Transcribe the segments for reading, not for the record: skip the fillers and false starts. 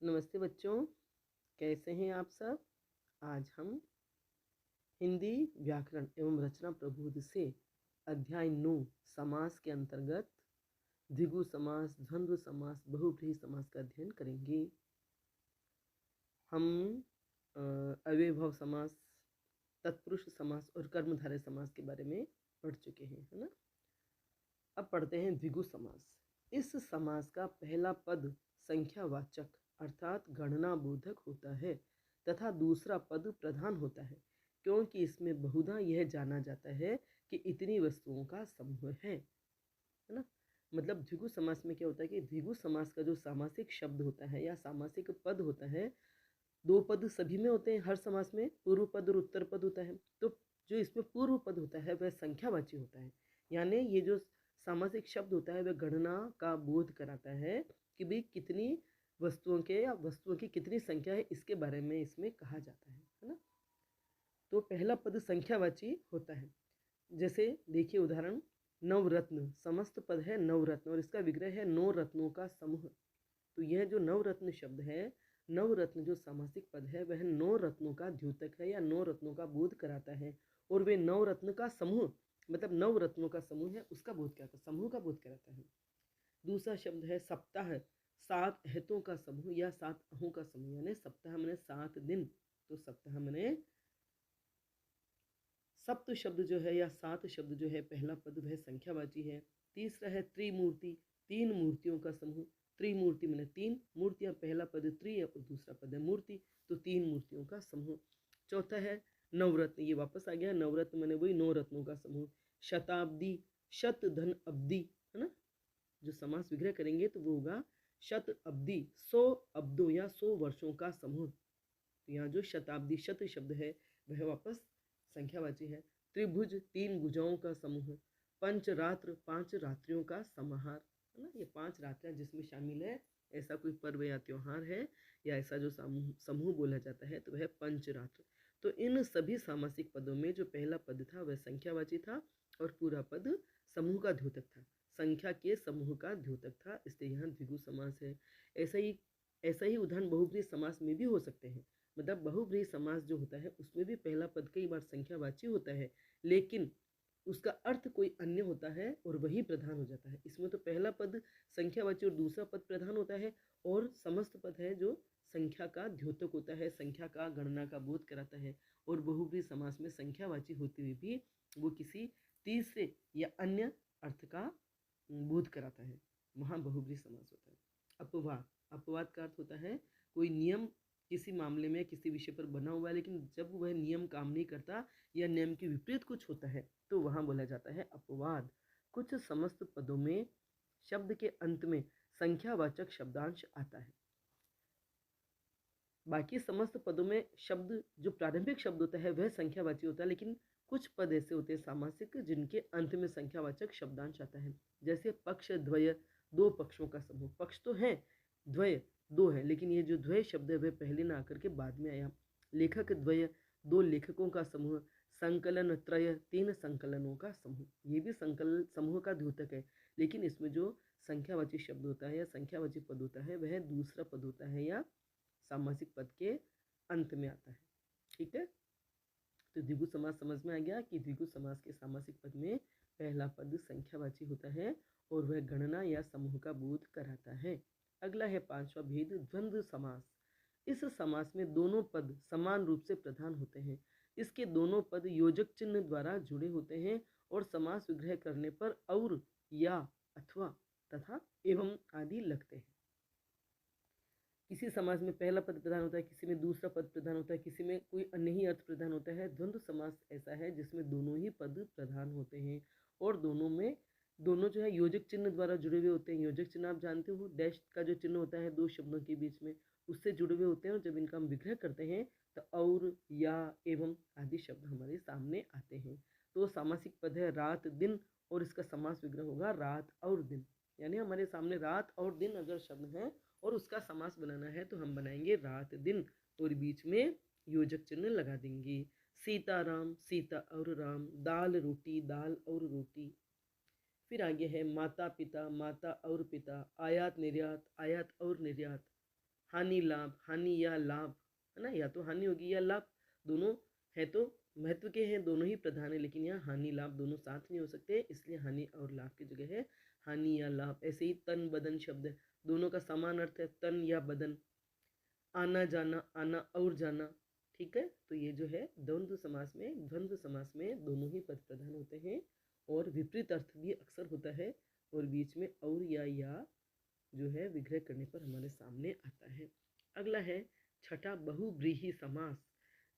नमस्ते बच्चों, कैसे हैं आप सब। आज हम हिंदी व्याकरण एवं रचना प्रबोध से अध्याय 9 समास के अंतर्गत द्विगु समास, द्वंद्व समास, बहुव्रीहि समास का अध्ययन करेंगे। हम अव्ययभाव समास, तत्पुरुष समास और कर्मधारय समास के बारे में पढ़ चुके हैं, है ना। अब पढ़ते हैं द्विगु समास। इस समास का पहला पद संख्यावाचक अर्थात गणना बोधक होता है तथा दूसरा पद प्रधान होता है, क्योंकि इसमें बहुधा यह जाना जाता है कि इतनी वस्तुओं का समूह है ना। मतलब द्विगु समास में क्या होता है कि द्विगु समास का जो सामासिक शब्द होता है या सामासिक पद होता है, दो पद सभी में होते हैं। हर समास में पूर्व पद और उत्तर पद होता है, तो जो इसमें पूर्व पद होता है वह संख्यावाची होता है। यानी ये जो सामासिक शब्द होता है वह गणना का बोध कराता है कि भाई कितनी वस्तुओं के या वस्तुओं की कितनी संख्या है, इसके बारे में इसमें कहा जाता है ना। तो पहला पद संख्यावाची होता है। जैसे देखिए उदाहरण, नवरत्न समस्त पद है नवरत्न और इसका विग्रह है नौ रत्नों का समूह। तो यह जो नवरत्न शब्द है, नवरत्न जो सामासिक पद है वह नौ रत्नों का द्योतक है या नौ रत्नों का बोध कराता है। और वे नौ रत्न का समूह, मतलब नव रत्नों का समूह है, उसका बोध कराता है, समूह का बोध कराता है। दूसरा शब्द है सप्ताह, सात अहतों का समूह या सात अहों का समूह। यानी सप्ताह मैंने 7 दिन, तो सप्ताह मैंने सप्त शब्द जो है या 7 शब्द जो है, पहला पद वह संख्यावाची है। तीसरा है त्रिमूर्ति, 3 मूर्तियों का समूह। त्रिमूर्ति मैंने 3 मूर्तियां, पहला पद त्रि है और दूसरा पद है मूर्ति, तो 3 मूर्तियों का समूह। चौथा है नवरत्न, ये वापस आ गया, नवरत्न मैंने वही 9 रत्नों का समूह। शताब्दी, शत धन अब्दी, है ना। जो समास विग्रह करेंगे तो वो होगा शत अब्दी, 100 अब्दों या 100 वर्षों का समूह। तो यहाँ जो शताब्दी शत शब्द है वह वापस संख्यावाची है। त्रिभुज, 3 भुजाओं का समूह। पंचरात्र, 5 रात्रियों का समाहार, है ना। ये 5 रात्रियां जिसमें शामिल है ऐसा कोई पर्व या त्योहार है या ऐसा जो समूह बोला जाता है तो वह पंचरात्र। तो इन सभी सामासिक पदों में जो पहला पद था वह संख्यावाची था और पूरा पद समूह का द्योतक था, संख्या के समूह का द्योतक था, इसलिए यहाँ द्विगु समास है। ऐसा ही उदाहरण बहुव्रीहि समास में भी हो सकते हैं। मतलब बहुव्रीहि समास जो होता है उसमें भी पहला पद कई बार संख्यावाची होता है, लेकिन उसका अर्थ कोई अन्य होता है और वही प्रधान हो जाता है। इसमें तो पहला पद संख्यावाची और दूसरा पद प्रधान होता है और समस्त पद है जो संख्या का द्योतक होता है, संख्या का गणना का बोध कराता है। और बहुव्रीहि समास में संख्यावाची होते हुए भी वो किसी तीसरे या अन्य अर्थ का बोध कराता है, वहाँ बहुव्रीहि समास होता है। अपवाद, अपवाद का अर्थ होता है कोई नियम किसी मामले में किसी विषय पर बना हुआ है, लेकिन जब वह नियम काम नहीं करता या नियम के विपरीत कुछ होता है तो वहाँ बोला जाता है अपवाद। कुछ समस्त पदों में शब्द के अंत में संख्यावाचक शब्दांश आता है। बाकी समस्त पदों में शब्द जो प्रारंभिक शब्द होता है वह संख्यावाची होता है, लेकिन कुछ पद ऐसे होते हैं सामासिक जिनके अंत में संख्यावाचक शब्दांश आता है। जैसे पक्ष द्वय, 2 पक्षों का समूह। पक्ष तो है, द्वय 2 है, लेकिन ये जो द्वय शब्द है वह पहले ना आकर के बाद में आया। लेखक द्वय, 2 लेखकों का समूह। संकलन त्रय, 3 संकलनों का समूह। ये भी संकलन समूह का द्योतक है, लेकिन इसमें जो संख्यावाची शब्द होता है या संख्यावाची पद होता है वह दूसरा पद होता है या सामासिक पद के अंत में आता है। ठीक है, तो द्विगु समास समझ में आ गया कि द्विगु समास के सामासिक पद में पहला पद संख्यावाची होता है और वह गणना या समूह का बोध कराता है। अगला है 5वां भेद, द्वंद्व समास। इस समास में दोनों पद समान रूप से प्रधान होते हैं। इसके दोनों पद योजक चिन्ह द्वारा जुड़े होते हैं और समास विग्रह करने पर और, या, अथवा, तथा, एवं आदि लगते हैं। किसी समाज में पहला पद प्रधान होता है, किसी में दूसरा पद प्रधान होता है, किसी में कोई अन्य ही अर्थ प्रधान होता है। द्वंद्व समास ऐसा है जिसमें दोनों ही पद प्रधान होते हैं और दोनों जो है योजक चिन्ह द्वारा जुड़े हुए होते हैं। योजक चिन्ह आप जानते हो, डैश का जो चिन्ह होता है 2 शब्दों के बीच में, उससे जुड़े हुए होते हैं। और जब इनका हम विग्रह करते हैं तो और, या, एवं आदि शब्द हमारे सामने आते हैं। तो सामासिक पद है रात दिन और इसका समास विग्रह होगा रात और दिन। यानी हमारे सामने रात और दिन अगर शब्द है और उसका समास बनाना है तो हम बनाएंगे रात दिन और बीच में योजक चिन्ह लगा देंगे। सीताराम, सीता और राम। दाल रोटी, दाल और रोटी। फिर आगे है माता पिता, माता और पिता। आयात निर्यात, आयात और निर्यात। हानि लाभ, हानि या लाभ, है ना, या तो हानि होगी या लाभ, दोनों है तो महत्व के हैं, दोनों ही प्रधान है, लेकिन यहाँ हानि लाभ दोनों साथ नहीं हो सकते, इसलिए हानि और लाभ की जगह है हानि या लाभ। ऐसे ही तन बदन शब्द है, दोनों का समान अर्थ है, तन या बदन। आना जाना, आना और जाना, ठीक है। तो ये जो है द्वंद्व समास में दोनों ही पद प्रधान होते हैं और विपरीत अर्थ भी अक्सर होता है, और बीच में और या जो है विग्रह करने पर हमारे सामने आता है। अगला है छठा बहुव्रीहि समास।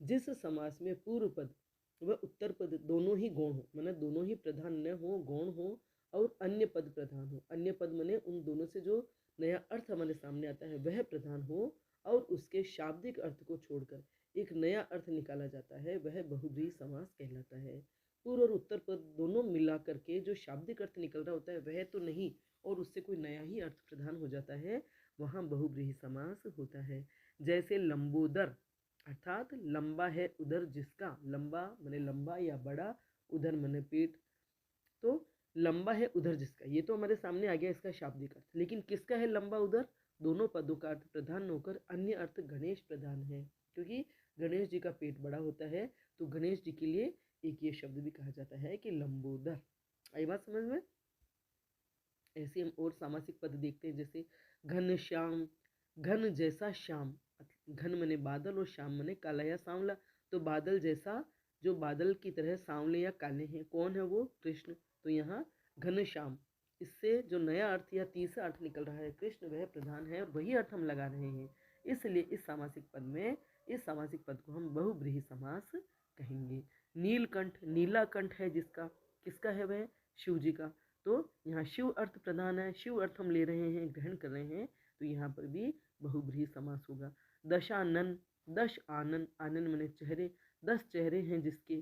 जिस समास में पूर्व पद व उत्तर पद दोनों ही गौण हो, माने दोनों ही प्रधान न हो, गौण हो, और अन्य पद प्रधान हो। अन्य पद माने उन दोनों से जो नया अर्थ हमारे सामने आता है वह प्रधान हो, और उसके शाब्दिक अर्थ को छोड़कर एक नया अर्थ निकाला जाता है, वह बहुव्रीहि समास कहलाता है। पूर्व और उत्तर पद दोनों मिला करके जो शाब्दिक अर्थ निकल रहा होता है वह तो नहीं, और उससे कोई नया ही अर्थ प्रधान हो जाता है, वहाँ बहुव्रीहि समास होता है। जैसे लंबोदर, अर्थात लंबा है उदर जिसका, लंबा माने लंबा या बड़ा, उदर माने पेट, तो लंबा है उधर जिसका, ये तो हमारे सामने आ गया इसका शाब्दिक अर्थ, लेकिन किसका है लंबा उधर? दोनों पदों का अर्थ प्रधान होकर अन्य अर्थ गणेश प्रधान है, क्योंकि गणेश जी का पेट बड़ा होता है, तो गणेश जी के लिए एक ये शब्द भी कहा जाता है कि लंबोदर। आई बात समझ में? ऐसे हम और सामासिक पद देखते हैं, जैसे घन श्याम, घन जैसा श्याम, घन मने बादल और श्याम मने काला या सांवला, तो बादल जैसा, जो बादल की तरह सांवले या काले हैं, कौन है वो? कृष्ण। तो यहाँ घन श्याम, इससे जो नया अर्थ या तीसरा अर्थ निकल रहा है, कृष्ण वह प्रधान है, और वही अर्थ हम लगा रहे हैं, इसलिए इस सामासिक पद में, इस सामासिक पद को हम बहुव्रीहि समास कहेंगे। नीलकंठ, नीला कंठ है जिसका, किसका है वह? शिव जी का, तो यहाँ शिव अर्थ प्रधान है, शिव अर्थ हम ले रहे हैं, ग्रहण कर रहे हैं, तो यहाँ पर भी बहुव्रीहि समास होगा। दशानन, दश आनन, आनन माने चेहरे, 10 चेहरे हैं जिसके,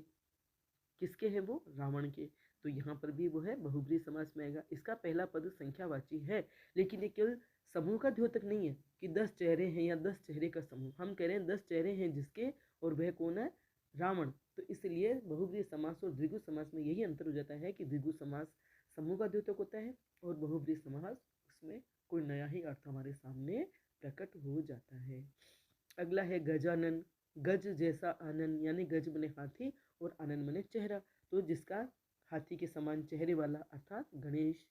किसके हैं वो? रावण के, तो यहाँ पर भी वो है बहुव्रीहि समास में आएगा। इसका पहला पद संख्यावाची है, लेकिन ये केवल समूह का द्योतक नहीं है कि 10 चेहरे हैं या 10 चेहरे का समूह, हम कह रहे हैं 10 चेहरे हैं जिसके, और वह कौन है? रावण। तो इसलिए बहुव्रीहि समास और द्विगु समास में यही अंतर हो जाता है कि द्विगु समास समूह का द्योतक होता है, और बहुव्रीहि समास उसमें कोई नया ही अर्थ हमारे सामने प्रकट हो जाता है। अगला है गजानन, गज जैसा आनन, यानी गज बने हाथी और आनन बने चेहरा, तो जिसका हाथी के समान चेहरे वाला अर्थात गणेश।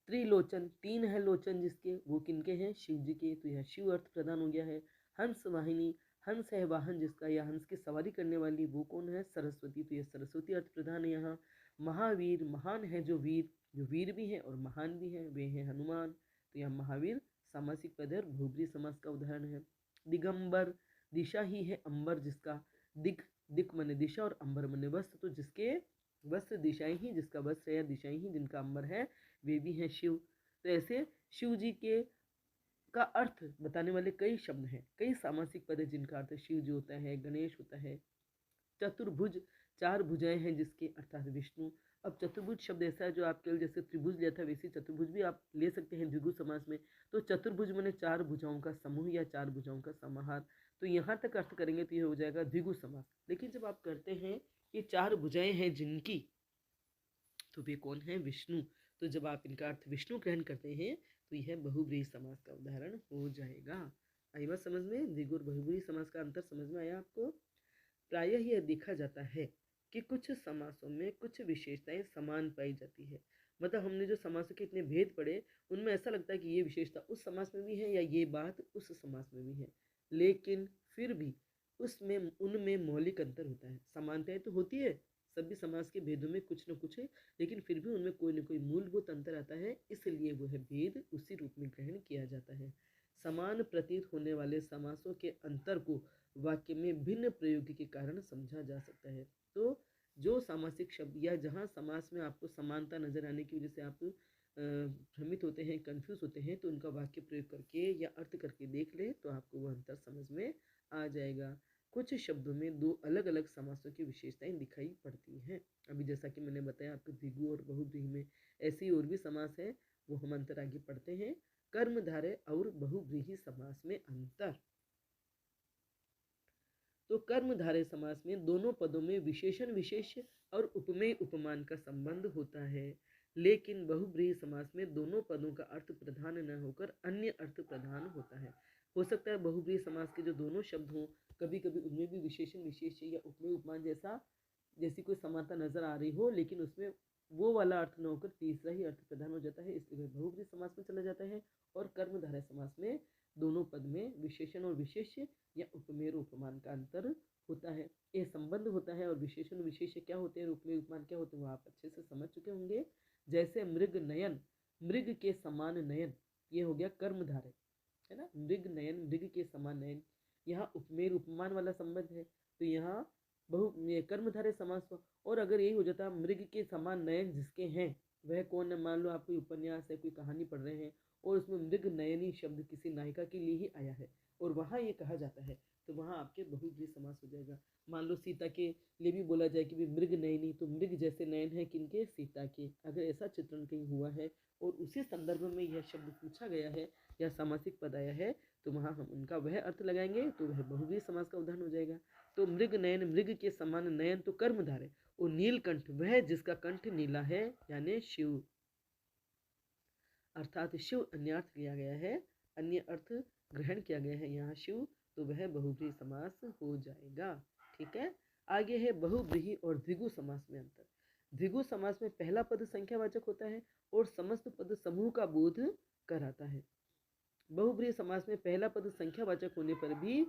त्रिलोचन, 3 है लोचन जिसके, वो किनके हैं? शिव जी के, तो यह शिव अर्थ प्रदान हो गया है। हंस वाहिनी, हंस है वाहन जिसका, या हंस की सवारी करने वाली, वो कौन है? सरस्वती, तो यह सरस्वती अर्थ प्रधान है यहाँ। महावीर, महान है जो वीर, जो वीर भी है और महान भी है, वे हैं हनुमान, तो यह महावीर सामासिक पद है और बहुव्रीहि समास का उदाहरण है। दिगंबर, दिशा ही है अंबर जिसका, दिक, दिक मने दिशा और अंबर मने वस्त्र, तो जिसके वस्त्र दिशाएं ही, जिसका वस्त्र है या दिशाएं ही जिनका अंबर है, वे भी हैं शिव। तो ऐसे शिव जी के का अर्थ बताने वाले कई शब्द हैं, कई सामासिक पद है जिनका अर्थ शिव जी होता है, गणेश होता है। चतुर्भुज, 4 भुजाएं हैं जिसके, अर्थात विष्णु। अब चतुर्भुज शब्द ऐसा है जो आप केवल जैसे त्रिभुज लिया था वैसे चतुर्भुज भी आप ले सकते हैं द्विगु समास में, तो चतुर्भुज माने 4 भुजाओं का समूह या 4 भुजाओं का समाहार, तो यहाँ तक अर्थ करेंगे तो ये हो जाएगा द्विगु समास। लेकिन जब आप करते हैं ये 4 भुजाएं हैं जिनकी, तो वे कौन है? विष्णु। तो जब आप इनका अर्थ विष्णु ग्रहण करते हैं तो यह बहुव्रीहि समास का उदाहरण हो जाएगा। आई बात समझ में? द्विगु और बहुव्रीहि समास का अंतर समझ में आया आपको? प्रायः यह देखा जाता है कि कुछ समासों में कुछ विशेषताएं समान पाई जाती है, मतलब हमने जो समासों के इतने भेद पढ़े उनमें ऐसा लगता है कि ये विशेषता उस समास में भी है या ये बात उस समास में भी है, लेकिन फिर भी उसमें उनमें मौलिक अंतर होता है। समानताएं तो होती है सभी समास के भेदों में कुछ न कुछ है, लेकिन फिर भी उनमें कोई न कोई मूलभूत अंतर आता है, इसलिए वह भेद उसी रूप में ग्रहण किया जाता है। समान प्रतीत होने वाले समासों के अंतर को वाक्य में भिन्न प्रयोग के कारण समझा जा सकता है। तो जो सामासिक शब्द या जहाँ समास में आपको समानता नजर आने की वजह से आप भ्रमित होते हैं, कंफ्यूज होते हैं, तो उनका वाक्य प्रयोग करके या अर्थ करके देख ले तो आपको वह अंतर समझ में आ जाएगा। कुछ शब्दों में 2 अलग अलग समासों की विशेषताएं दिखाई पड़ती हैं। अभी जैसा कि मैंने बताया आपको द्विगु और बहुव्रीहि में, ऐसी और भी समास है, वो हम अंतर आगे पढ़ते हैं। कर्मधारय और बहुव्रीहि समास में अंतर। तो कर्मधारय समास में दोनों पदों में विशेषण विशेष्य और उपमेय उपमान का संबंध होता है। लेकिन बहुब्रीहि समास में दोनों पदों का अर्थ प्रधान न होकर अन्य अर्थ प्रधान होता है। हो सकता है बहुब्रीहि समास के जो दोनों शब्द हों, कभी कभी उनमें भी विशेषण विशेष्य या उपमेय उपमान जैसी कोई समानता नजर आ रही हो, लेकिन उसमें वो वाला अर्थ न होकर तीसरा ही अर्थ प्रधान हो जाता है, इसलिए वह बहुब्रीहि समास में चला जाता है। और कर्मधारय समास में दोनों पद में विशेषण और विशेष्य या उपमेय और उपमान का अंतर होता है। ये संबंध होता है, और विशेषण विशेष्य क्या होते हैं, उपमेय उपमान क्या होते हैं, वो आप अच्छे से समझ चुके होंगे। जैसे मृग नयन, मृग के समान नयन, ये हो गया कर्मधारय, है ना। मृग नयन, मृग के समान नयन, यहाँ उपमेय उपमान वाला संबंध है, तो यहाँ कर्मधारय समास। और अगर यही हो जाता मृग के समान नयन जिसके हैं वह कौन है, मान लो आप कोई उपन्यास है, कोई कहानी पढ़ रहे हैं और उसमें मृग नयनी शब्द किसी नायिका के लिए ही आया है और वहाँ ये कहा जाता है, तो वहाँ आपके बहुब्रीहि समास हो जाएगा। मान लो सीता के लिए भी बोला जाए कि भी मृग नयनी, तो मृग जैसे नयन है किनके, सीता के। अगर ऐसा चित्रण कहीं हुआ है और उसी संदर्भ में यह शब्द पूछा गया है या सामासिक पद आया है, तो वहाँ हम उनका वह अर्थ लगाएंगे, तो वह बहुब्रीहि समास का उदाहरण हो जाएगा। तो मृग नयन, मृग के समान नयन तो कर्मधारय, और नीलकंठ वह जिसका कंठ नीला है यानी शिव, अर्थात शिव अन्य अर्थ लिया गया है, अन्य अर्थ ग्रहण किया गया है यहाँ शिव, तो वह बहुब्रीहि समास हो जाएगा। ठीक है। आगे है बहुब्रीहि और द्विगु समास में अंतर। द्विगु समास में पहला पद संख्यावाचक होता है और समस्त पद समूह का बोध कराता है। बहुब्रीहि समास में पहला पद संख्यावाचक होने पर भी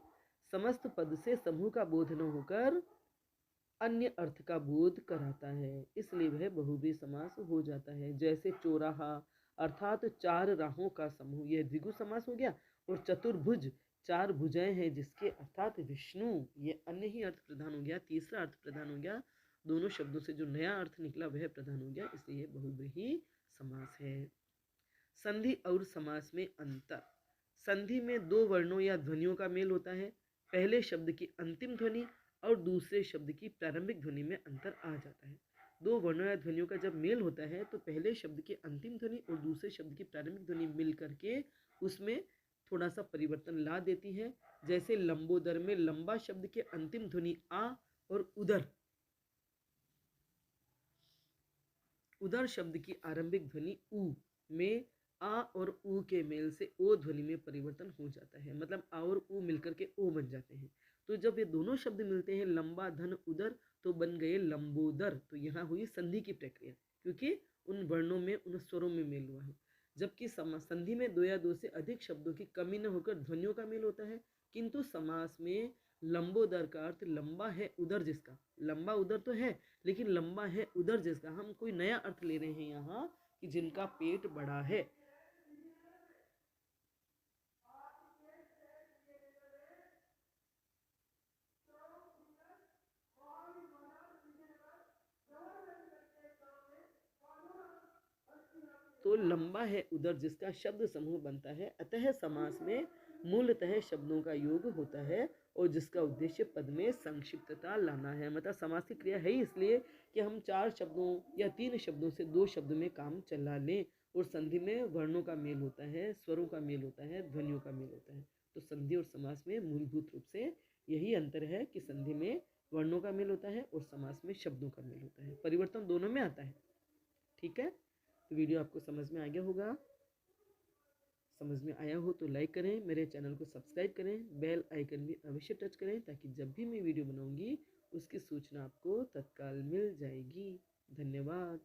समस्त पद से समूह का बोध न होकर अन्य अर्थ का बोध कराता है, इसलिए वह बहुब्रीहि समास हो जाता है। जैसे चौराहा अर्थात चार राहों का समूह, यह द्विगु समास हो गया। और चतुर्भुज, चार भुजाएं हैं जिसके, अर्थात विष्णु, ये अन्य ही अर्थ प्रधान हो गया, तीसरा अर्थ प्रधान हो गया। दोनों शब्दों से जो नया अर्थ निकला वह प्रधान हो गया, इसलिए बहुब्रीहि समास है। संधि और समास में अंतर। संधि में दो वर्णों या ध्वनियों का मेल होता है। पहले शब्द की अंतिम ध्वनि और दूसरे शब्द की प्रारंभिक ध्वनि में अंतर आ जाता है। दो वर्णों या ध्वनियों का जब मेल होता है तो पहले शब्द की अंतिम ध्वनि और दूसरे शब्द की प्रारंभिक ध्वनि मिल करके उसमें थोड़ा सा परिवर्तन ला देती है। जैसे लंबोदर में लंबा शब्द के अंतिम ध्वनि आ और उदर शब्द की आरंभिक ध्वनि उ में आ और उ के मेल से ओ ध्वनि में परिवर्तन हो जाता है, मतलब आ और उ मिलकर के ओ बन जाते हैं। तो जब ये दोनों शब्द मिलते हैं लंबा धन उदर, तो बन गए लंबोदर। तो यहाँ हुई संधि की प्रक्रिया, क्योंकि उन वर्णों में, उन स्वरों में मेल हुआ है। जबकि संधि में दो या दो से अधिक शब्दों की कमी न होकर ध्वनियों का मेल होता है, किंतु समास में लंबोदर का अर्थ लंबा है उदर जिसका, लंबा उदर तो है लेकिन लंबा है उदर जिसका, हम कोई नया अर्थ ले रहे हैं यहाँ कि जिनका पेट बड़ा है। तो लंबा है उदर जिसका शब्द समूह बनता है। अतः समास में मूलतः शब्दों का योग होता है और जिसका उद्देश्य पद में संक्षिप्तता लाना है। मतलब समास की क्रिया है इसलिए कि हम चार शब्दों या तीन शब्दों से दो शब्द में काम चला लें। और संधि में वर्णों का मेल होता है, स्वरों का मेल होता है, ध्वनियों का मेल होता है। तो संधि और समास में मूलभूत रूप से यही अंतर है कि संधि में वर्णों का मेल होता है और समास में शब्दों का मेल होता है। परिवर्तन दोनों में आता है। ठीक है। तो वीडियो आपको समझ में आ गया होगा। समझ में आया हो तो लाइक करें, मेरे चैनल को सब्सक्राइब करें, बेल आइकन भी अवश्य टच करें ताकि जब भी मैं वीडियो बनाऊंगी उसकी सूचना आपको तत्काल मिल जाएगी। धन्यवाद।